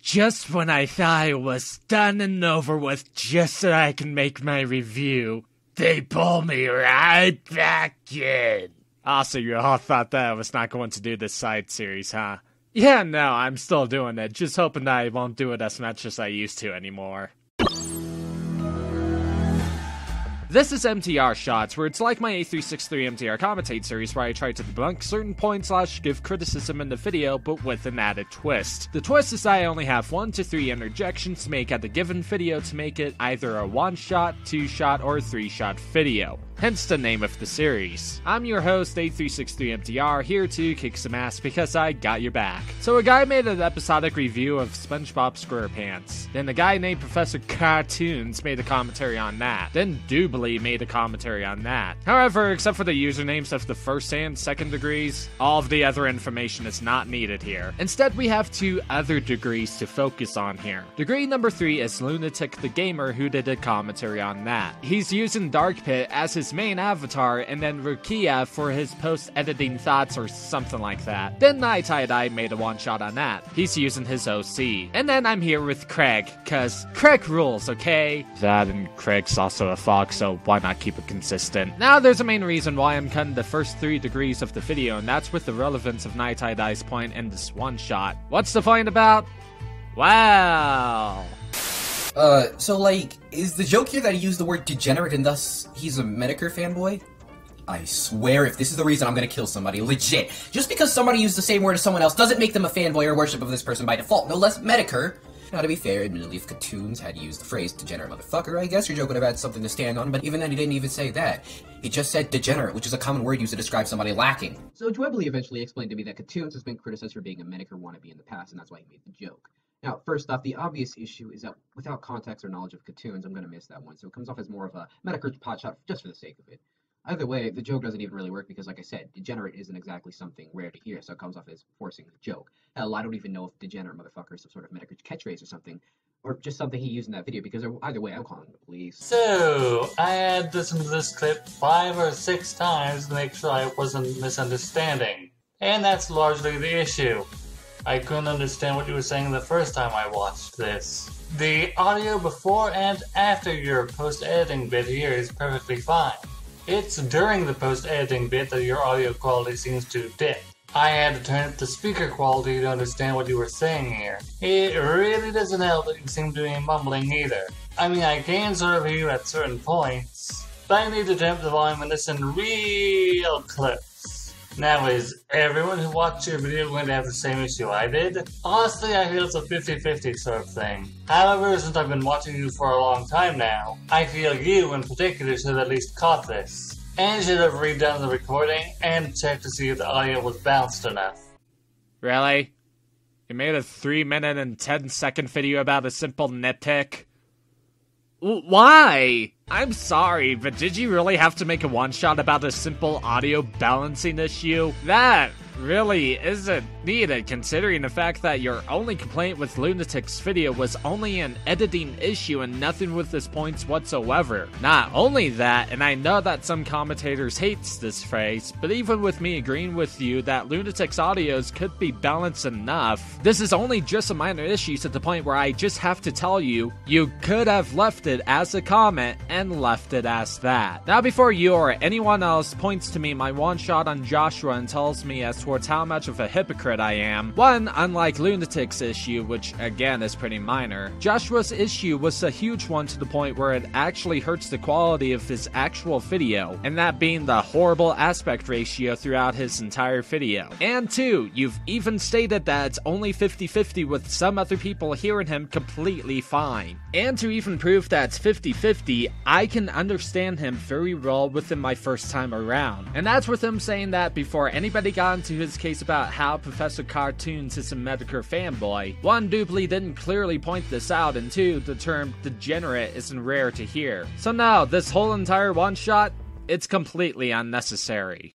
Just when I thought it was done and over with just so I can make my review, they pull me right back in. So you all thought that I was not going to do this side series, huh? Yeah, no, I'm still doing it, just hoping that I won't do it as much as I used to anymore. This is MTRShots, where it's like my A363 MTR Commentate series where I try to debunk certain points / give criticism in the video, but with an added twist. The twist is that I only have 1 to 3 interjections to make at the given video to make it either a 1-shot, 2-shot, or 3-shot video. Hence the name of the series. I'm your host, A363MTR, here to kick some ass because I got your back. So a guy made an episodic review of SpongeBob SquarePants. Then a guy named Professor Cartoons made a commentary on that. Then Doobly made a commentary on that. However, except for the usernames of the first and second degrees, all of the other information is not needed here. Instead, we have 2 other degrees to focus on here. Degree number 3 is Lunatic the Gamer, who did a commentary on that. He's using Dark Pit as his main avatar, and then Rukia for his post-editing thoughts or something like that. Then NaiTaiDai made a 1-shot on that. He's using his OC. And then I'm here with Craig, cause Craig rules, okay? That and Craig's also a fox, so why not keep it consistent? Now there's a main reason why I'm cutting the first 3 degrees of the video, and that's with the relevance of NaiTaiDai's point in this 1-shot. What's the point about? Wow. So, like, is the joke here that he used the word degenerate and thus he's a Medicare fanboy? I swear if this is the reason I'm gonna kill somebody, legit. Just because somebody used the same word as someone else doesn't make them a fanboy or worship of this person by default, no less Medicare. Now, to be fair, admittedly, if Cartoons had used the phrase degenerate motherfucker, I guess your joke would have had something to stand on, but even then he didn't even say that. He just said degenerate, which is a common word used to describe somebody lacking. So Dwebley eventually explained to me that Cartoons has been criticized for being a Medicare wannabe in the past, and that's why he made the joke. Now, first off, the obvious issue is that without context or knowledge of Cartoons, I'm going to miss that one, so it comes off as more of a Medicare potshot just for the sake of it. Either way, the joke doesn't even really work because, like I said, degenerate isn't exactly something rare to hear, so it comes off as forcing the joke. Hell, I don't even know if degenerate motherfucker is some sort of Medicare catchphrase or something, or just something he used in that video, because either way, I'm calling the police. So, I had listened to this clip 5 or 6 times to make sure I wasn't misunderstanding. And that's largely the issue. I couldn't understand what you were saying the first time I watched this. The audio before and after your post-editing bit here is perfectly fine. It's during the post-editing bit that your audio quality seems to dip. I had to turn up the speaker quality to understand what you were saying here. It really doesn't help that you seem to be mumbling either. I mean, I can sort of hear you at certain points, but I need to turn up the volume and listen real close. Now, is everyone who watched your video going to have the same issue I did? Honestly, I feel it's a 50-50 sort of thing. However, since I've been watching you for a long time now, I feel you in particular should have at least caught this, and should have redone the recording and checked to see if the audio was balanced enough. Really? You made a 3-minute and 10-second video about a simple nitpick? Why? I'm sorry, but did you really have to make a 1-shot about a simple audio balancing issue? That really isn't needed, considering the fact that your only complaint with Lunatic's video was only an editing issue and nothing with his points whatsoever. Not only that, and I know that some commentators hates this phrase, but even with me agreeing with you that Lunatic's audios could be balanced enough, this is only just a minor issue to the point where I just have to tell you, you could have left it as a comment and left it as that. Now, before you or anyone else points to me my 1-shot on Joshua and tells me as towards how much of a hypocrite I am, one, unlike Lunatic's issue, which again is pretty minor, Joshua's issue was a huge one to the point where it actually hurts the quality of his actual video, and that being the horrible aspect ratio throughout his entire video. And 2, you've even stated that it's only 50-50 with some other people hearing him completely fine. And to even prove that it's 50-50, I can understand him very well within my first time around. And that's with him saying that before anybody got into his case about how Professor Cartoons is a Medicare fanboy, 1, Doobly didn't clearly point this out, and 2, the term degenerate isn't rare to hear. So now, this whole entire 1-shot, it's completely unnecessary.